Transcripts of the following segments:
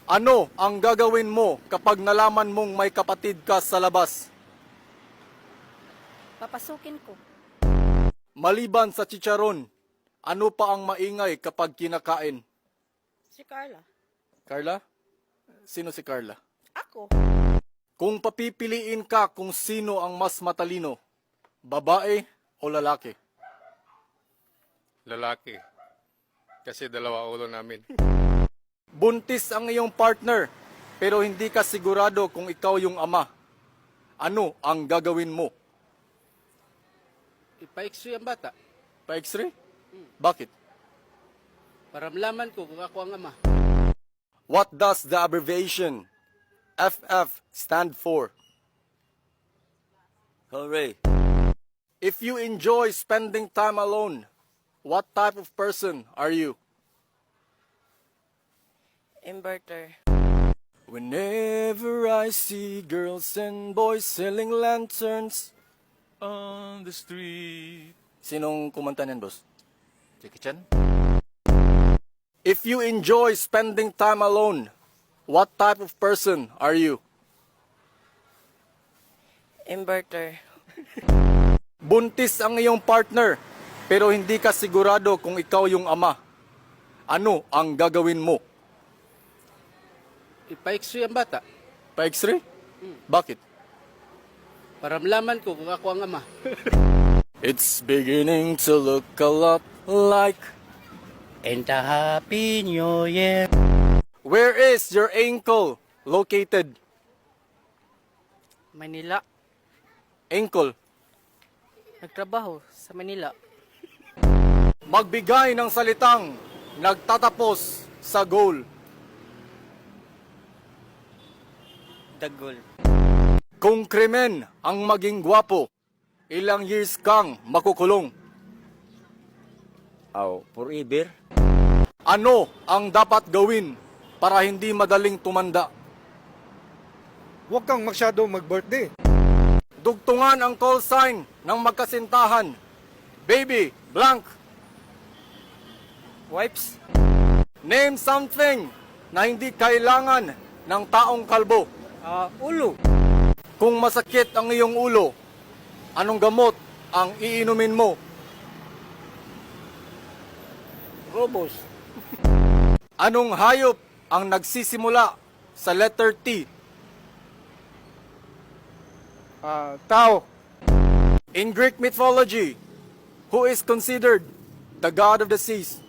Ano ang gagawin mo kapag nalaman mong may kapatid ka sa labas? Papasukin ko. Maliban sa chicharon, ano pa ang maingay kapag kinakain? Si Carla. Carla? Sino si Carla? Ako. Kung papipiliin ka kung sino ang mas matalino, babae o lalaki? Lalaki. Kasi dalawa ulo namin. Buntis ang iyong partner, pero hindi ka sigurado kung ikaw yung ama. Ano ang gagawin mo? Ipa-x-ray ang bata Pa-x-ray? Bakit? para malaman ko kung ako ang ama. What does the abbreviation FF stand for? Hooray. If you enjoy spending time alone, what type of person are you? Inverter. Whenever I see girls and boys selling lanterns. On the street. Sinong kumanta niyan, boss? Jackie Chan? If you enjoy spending time alone, what type of person are you? Inverter. Buntis ang iyong partner, pero hindi ka sigurado kung ikaw yung ama. Ano ang gagawin mo? Ipa-x-ray ang bata Pa-x-ray? Bakit? para malaman ko kung ako ang ama. It's beginning to look a lot like... And a happy new year. Where is your ankle located? Manila. Ankle. Nagtrabaho sa Manila. Magbigay ng salitang nagtatapos sa goal. Dagol. Kung krimen ang maging gwapo, ilang years kang makukulong? Forever. Ano ang dapat gawin para hindi madaling tumanda? Huwag kang masyado mag-birthday. Dugtungan ang call sign ng magkasintahan. Baby, blank. Wipes. Name something na hindi kailangan ng taong kalbo. Ulo. Kung masakit ang iyong ulo, anong gamot ang iinumin mo? Robos. Anong hayop ang nagsisimula sa letter T? Tao. In Greek mythology, who is considered the god of the seas?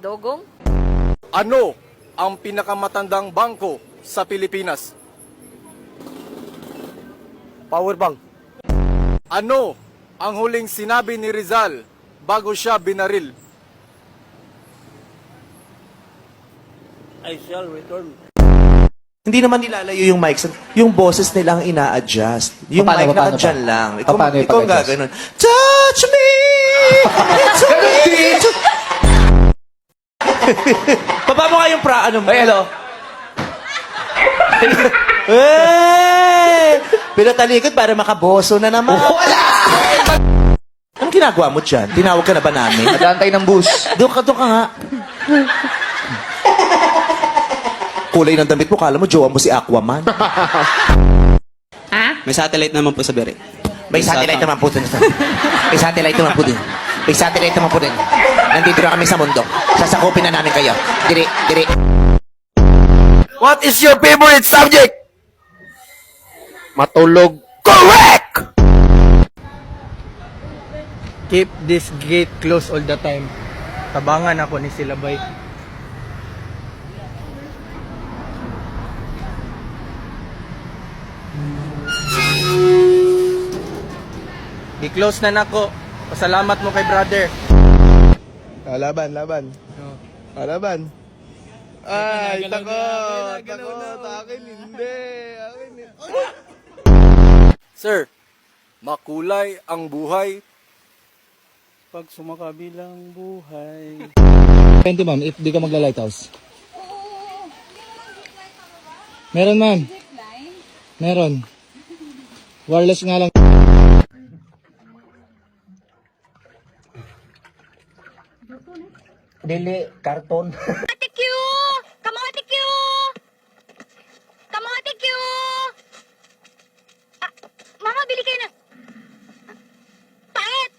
Dogong. Ano ang pinakamatandang bangko sa Pilipinas? Power bank. Ano ang huling sinabi ni Rizal bago siya binaril? I shall return. Hindi naman nilalayo yung mics. Yung boses nila ang ina-adjust. Yung Paano, mic paano, nakadyan paano? lang. Ikaw, Paano yung ikaw ang pag-adjust? gaganon. Touch me! It's me! Baba mo nga yung ano mo. Ay, hello. Hey! Pero talikod para makaboso na naman. Wala! Anong ginagawa mo dyan? Tinawag ka na ba namin? Nag-aantay ng bus. Doon ka nga. Kulay ng damit mo, kala mo, jowa mo si Aquaman. May satellite naman po sa Bere. May satellite naman po dun. May satellite naman po dun. May satellite naman po dun. Nandito na kami sa mundo. Sasakupin na namin kayo. Diri, diri. What is your favorite subject? Matulog. Correct! Keep this gate closed all the time. Tabangan ako ni sila bay. I-close na nako. Pasalamat mo kay brother. Laban. Laban. Ay, takot. Akin hindi. Sir, makulay ang buhay. Pag sumakabilang buhay. 20 ma'am, if di ka magla-lighthouse. Meron ma'am. Meron. Wireless nga lang. Hindi Dili, karton. Ate Q! Kamote Q! Kamote Q! Ah, mama, bili kayo ng... Pangit!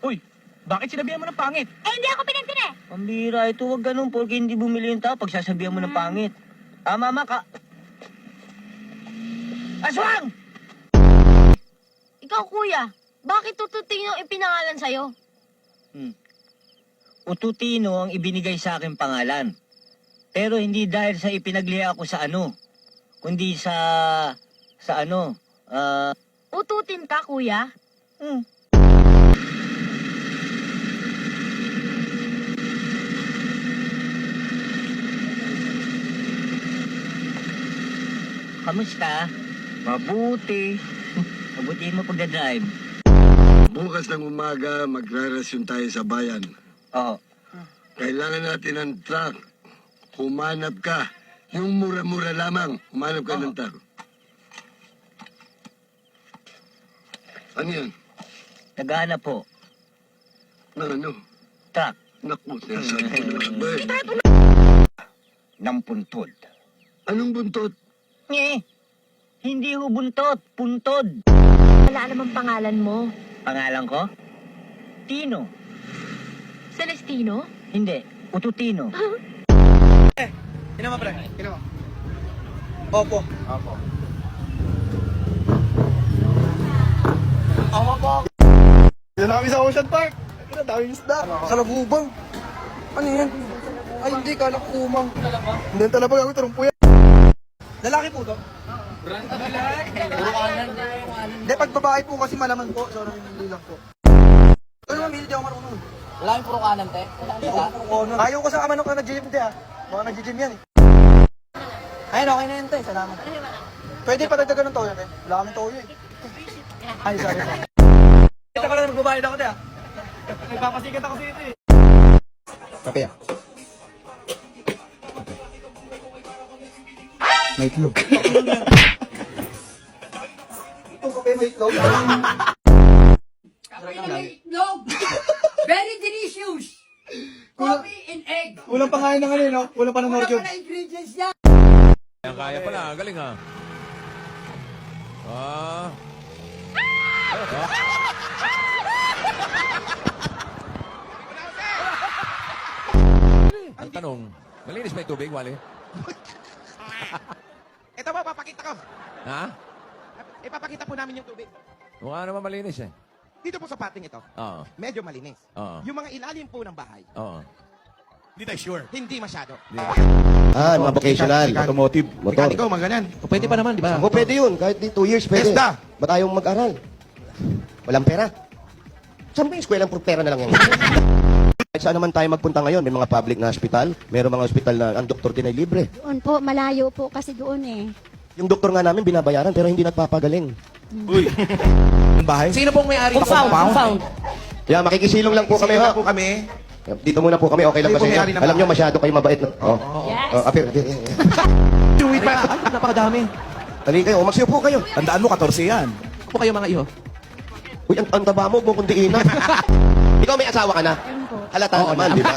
Uy, bakit sinabihan mo ng pangit? Eh, hindi ako pinansin eh. Pambira ito, wag ganun. Porque hindi bumili yung tao, pagsasabihan mo ng pangit. Ah, mama ka... Aswang! Ikaw, kuya, bakit tututing yung ipinangalan sa'yo? Ututino ang ibinigay sa akin pangalan. Pero hindi dahil sa ipinagliha ako sa ano, kundi sa ano, Ututin ka, kuya? kamusta? Mabuti. Mabutiin mo pagdadrive. Bukas ng umaga, magrarasyon tayo sa bayan. Oo. Kailangan natin ng truck. Humanap ka. Yung mura-mura lamang. Humanap ka ng truck. Ano yan? Naghahanap po. Na ano? Truck. Naku, sinasabi ko na ba eh. Ng puntod. Anong buntot? Hindi ho buntot. Puntod. Wala namang pangalan mo. Pangalan ko? Tino. Celestino? Hindi. Ututino. Kinama, pre. Kinama. Opo. Yan na kami sa Ocean Park. Ang daming isda. Sa Labubang. Ano yan? Ay, hindi. Kala ko kumang. Hindi talaga gagawin. Tarong po yan. Lalaki po to? Hindi, pag babae po kasi malaman po. So, hindi lang po. Ano naman, hindi ako marunong. Wala yung puro kanan, te. Ayaw ko sa manok na nag-gym, te, ah. Mga nag-gym yan, eh. Ayun, okay na yun, te. Salamat. Pwede patagdagan ng toyo, te. Wala kami toyo, eh. Ay, sorry. Kita ko na magbabayad ako, te, ah. Nagpapasikat ako sa ito, eh. Kape, ah. May itlog. Itong kape may itlog. Very delicious! Coffee and egg! Kulang pa nga yun ng ano, no? Kulang pa ng more cubes. Ingredients niya! Kaya pala, galing ha. Ang tanong, malinis ba yung tubig, Wally? Ito po, papakita ko. Ha? Ipapakita po namin yung tubig. Mukha naman malinis eh. Dito po sa pating ito, Oo. medyo malinis. Oo. Yung mga ilalim po ng bahay, Oo. hindi tayo sure. Hindi masyado. Ah, mga vocational. Automotive. Motor. Mekaniko, mga ganyan. Pwede pa naman, di ba? O pwede yun, kahit di 2 years pwede. ESTA. Ba't ayaw mag-aral? Walang pera. Saan ba yung eskwela puro pera na lang yan? Kahit saan naman tayo magpunta ngayon, may mga public na hospital, mayroong mga hospital na ang doktor din ay libre. Doon po, malayo po kasi doon eh. Yung doktor nga namin binabayaran pero hindi nagpapagaling. Ang bahay? Sino pong may-ari? Compound. Kaya makikisilong lang po kami, ha? po kami. Dito muna po kami, okay lang Kayo ba po sa inyo? may-ari ng Alam nyo, bahay. masyado kayo mabait. Oh. Yes. Apir. Chewy pa. Napakadami. Dali kayo, magsiyo po kayo. Tandaan mo, 14 yan. Po kayo mga iho. Uy, ang taba mo, buong kundiin na. Ikaw may asawa ka na? Halata naman, di ba?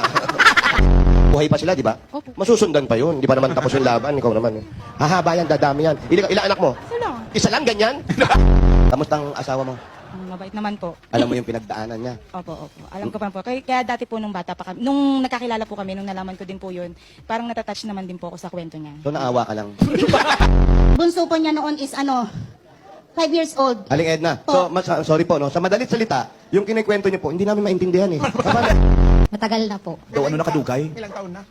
Buhay pa sila, di ba? Opo. Masusundan pa yun. Di ba naman tapos yung laban? Ikaw naman. Hahaba yan, dadami yan. Ilang anak mo? Isa lang, ganyan? Kamusta ang asawa mo? Mabait naman po. Alam mo yung pinagdaanan niya. Opo. Alam ko pa po. Kaya dati po nung bata pa kami, nung nagkakilala po kami, nung nalaman ko din po yun, parang natatouch naman din po ako sa kwento niya. So, naawa ka lang. Bunso po niya noon is 5 years old. Aling Edna, so, sorry po, no? Sa madalit salita, yung kinikwento niyo po, hindi namin maintindihan eh. Matagal na po. Daw ano nakadugay? Ilang taon na?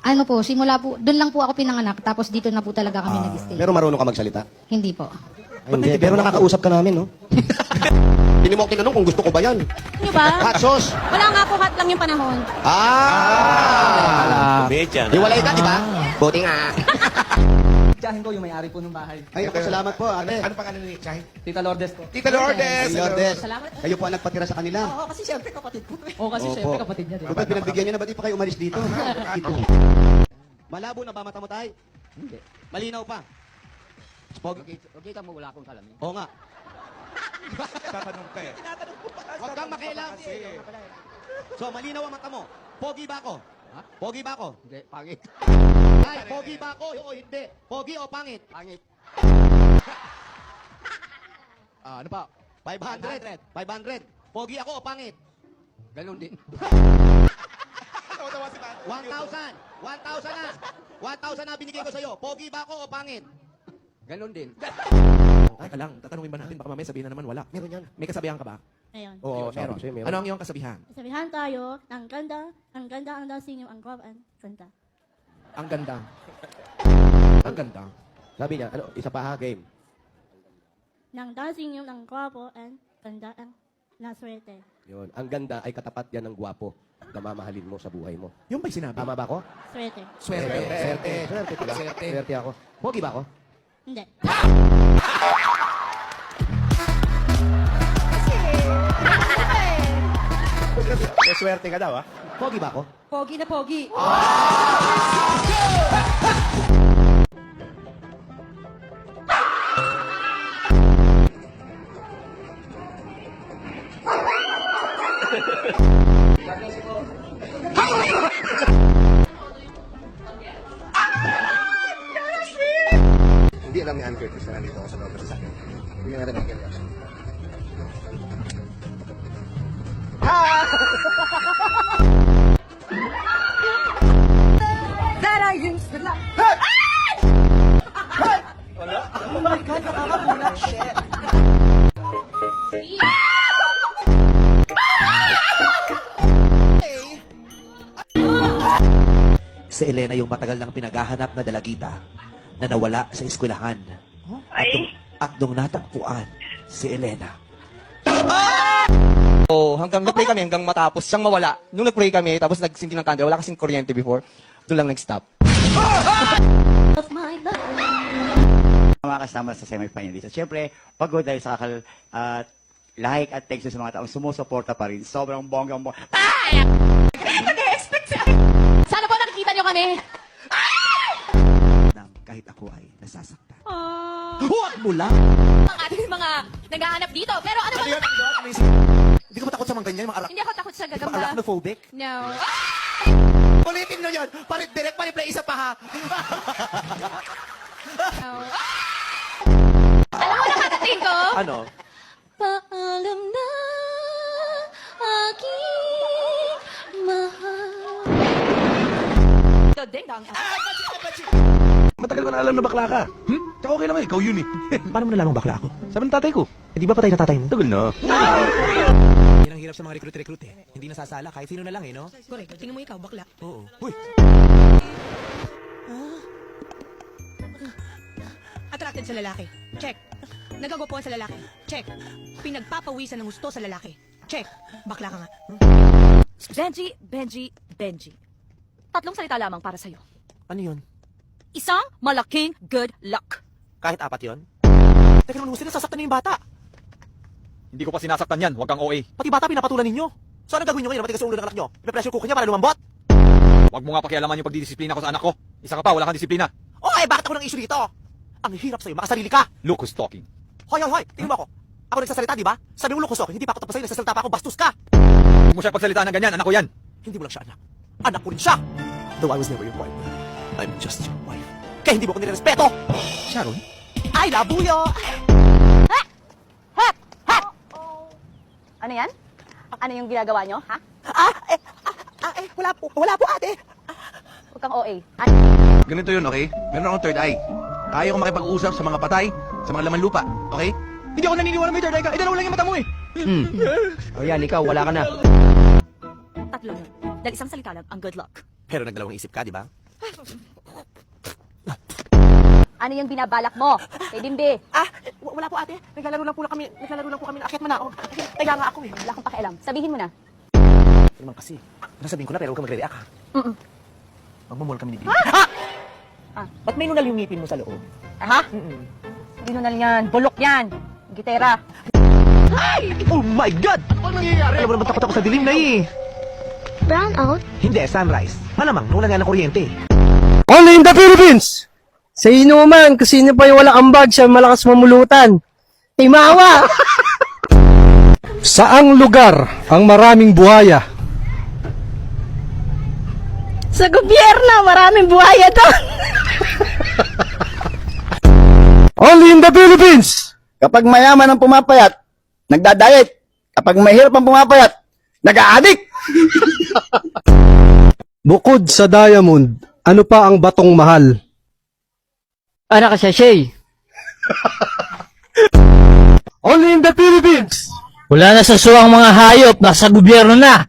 Ano po, simula po, doon lang po ako pinanganak, tapos dito na po talaga kami nag-stay. Pero marunong ka magsalita? Hindi po. Ay, hindi, pero nakakausap ka namin, no? Hindi mo ako tinanong kung gusto ko ba yan. Ano ba? Hot sauce! Wala nga po, hot lang yung panahon. Hiwalay ka, di ba? Buti nga. Tiyahin ko yung may-ari po ng bahay. Ay, ako salamat po, ate. Ano pangalan ni Chay? Tita Lourdes po. Tita Lourdes! Ay, Lourdes. Salamat. Kayo po ang nagpatira sa kanila. Oo, kasi syempre kapatid ko. Oo, kasi Opo. syempre kapatid niya din. Ba't pinagbigyan niyo na, ba't di pa kayo umalis dito? Malabo na ba mata mo, tay? Hindi. Malinaw pa? Okay ka mo, wala akong salamin. Oo nga. Tatanong ka eh. Huwag kang makialam. So, malinaw ang mata mo. Pogi ba ako? Ha? Pogi ba ako? Hindi, pangit. Ay, pogi ba ako? Oo, hindi. Pogi o pangit? Pangit. Ano pa? 500. 500. Pogi ako o pangit? Ganun din. 1,000. 1,000 na. 1,000 na binigay ko sa'yo. Pogi ba ako o pangit? Ganun din. Teka lang, tatanungin ba natin? Baka mamaya sabihin na naman wala. Meron yan. May kasabihan ka ba? Ayun. Oo, meron. Ano ang iyong kasabihan? Sabihan tayo, ang ganda, ang dancing yung ang guwapo, ang ganda. Ang ganda. Ang ganda. Sabi niya, ano, isa pa ha, game. Nang dancing yung ang guwapo, ang ganda, ang naswerte. Yun. Ang ganda ay katapat yan ng gwapo na mamahalin mo sa buhay mo. Yung ba'y sinabi? Tama ba ako? Swerte. Swerte. Swerte. Swerte pala. Swerte. Swerte ako. Pogi ba ako? Hindi. May swerte ka daw, ha? Pogi ba ako? Pogi na pogi. Hindi alam ni Ann Curtis na nandito ako sa loob sa akin. Hindi natin nakikita. That I used to love. Oh my God, nakakabulat. Shit. Si Elena yung matagal nang pinaghahanap na dalagita na nawala sa eskwelahan. At nung natagpuan, si Elena. So, hanggang nag-pray kami, hanggang matapos siyang mawala. Nung nag-pray kami, tapos nagsinti ng candle, wala kasing kuryente before. Doon lang nag-stop. Of my love. Mga kasama sa semi-finalist. At syempre, pagod dahil sa like at text sa mga taong sumusuporta pa rin. Sobrang bonggang-bongga. Sana po nakikita niyo kami. Kahit ako ay nasasaktan. Huwag mo lang! Ang ating mga naghahanap dito. Pero ano ba? Hindi ka ba takot sa mga ganyan? Mga Hindi ako takot sa gagamba. arachnophobic? No. Ulitin nyo yun! Direct pa-replay isa pa, ha? No. Alam mo nakakating ko? Ano? Paalam na, aking mahal. Ito, ding dong. Matagal ko na alam na bakla ka. Tsaka okay naman, ikaw yun eh. Paano mo nalamang bakla ako? Sabi ng tatay ko. Eh, di ba patay na tatay mo? Tagal na. Yan ang hirap sa mga recruit eh. Hindi nasasala, kahit sino na lang eh, no? Correct. Tingnan mo ikaw, bakla. Oo. Uy! Attracted sa lalaki. Check. Nagagopoan sa lalaki. Check. Pinagpapawisan ng gusto sa lalaki. Check. Bakla ka nga. Benji. Tatlong salita lamang para sa'yo. Ano yun? Isang malaking good luck. Kahit 4 yun? Teka naman, Hussein, nasasaktan na yung bata. Hindi ko pa sinasaktan yan, huwag kang OA. Pati bata pinapatulan ninyo. So anong gagawin nyo ngayon? Matigas yung ulo ng anak nyo? Ipe-pressure cooker niya para lumambot? Huwag mo nga pakialaman yung pagdidisiplina ko sa anak ko. Isa ka pa, wala kang disiplina. Oh, bakit ako ng issue dito? Ang hirap sa'yo, makasarili ka. Look who's talking. Hoy, tingnan mo ako. Ako nagsasalita, di ba? Sabi mo, Lucas, hindi pa ako tapos sa'yo, nagsasalita pa ako, bastos ka. Huwag mo siya pagsalitaan ng ganyan, anak ko yan. Hindi mo lang siya anak. Anak ko rin siya. Though I was never your wife, I'm just your wife. Kaya hindi mo ko nirespeto. Sharon? I love you. Ano yan? Ano yung ginagawa nyo, ha? Wala po ate. Huwag kang OA. Ganito yun, okay? Meron akong third eye. Kaya ko makipag-usap sa mga patay, sa mga laman lupa, okay? Hindi ako naniniwala may third eye ka. Dalawa lang yung mata mo eh. O yan, ikaw, wala ka na. Tatlo yun. Dahil isang salita lang, ang good luck. Pero nagdalawang isip ka, di ba? Ano yung binabalak mo? Kay Dimbi. Wala po ate. Naglalaro lang po kami. Akit man ako. Kaya nga ako eh. Wala kang pakialam. Sabihin mo na. Ano naman kasi? Nasabihin ko na pero huwag ka magre-react ha. Magmamall kami ni Bibi. Ba't may nunal yung ngipin mo sa loob? Ha? Hindi nunal yan. Bulok yan. Gitera. Oh my God! Ano nangyayari? Alam mo naman takot ako sa dilim na eh. Brown out? Hindi, sunrise. Malamang, nulan nga ng kuryente. Only in the Philippines! Sa inuman, kasi sino pa yung walang ambag siya malakas mamulutan. Timawa! Saang lugar ang maraming buhaya? Sa gobyerno, maraming buhaya doon. Only in the Philippines! Kapag mayaman ang pumapayat, nagda-diet. Kapag mahirap ang pumapayat, nag-a-addict! Bukod sa diamond, ano pa ang batong mahal? Anak ka siya, Shay. Only in the Philippines! Wala na sa suwang mga hayop, nasa gobyerno na.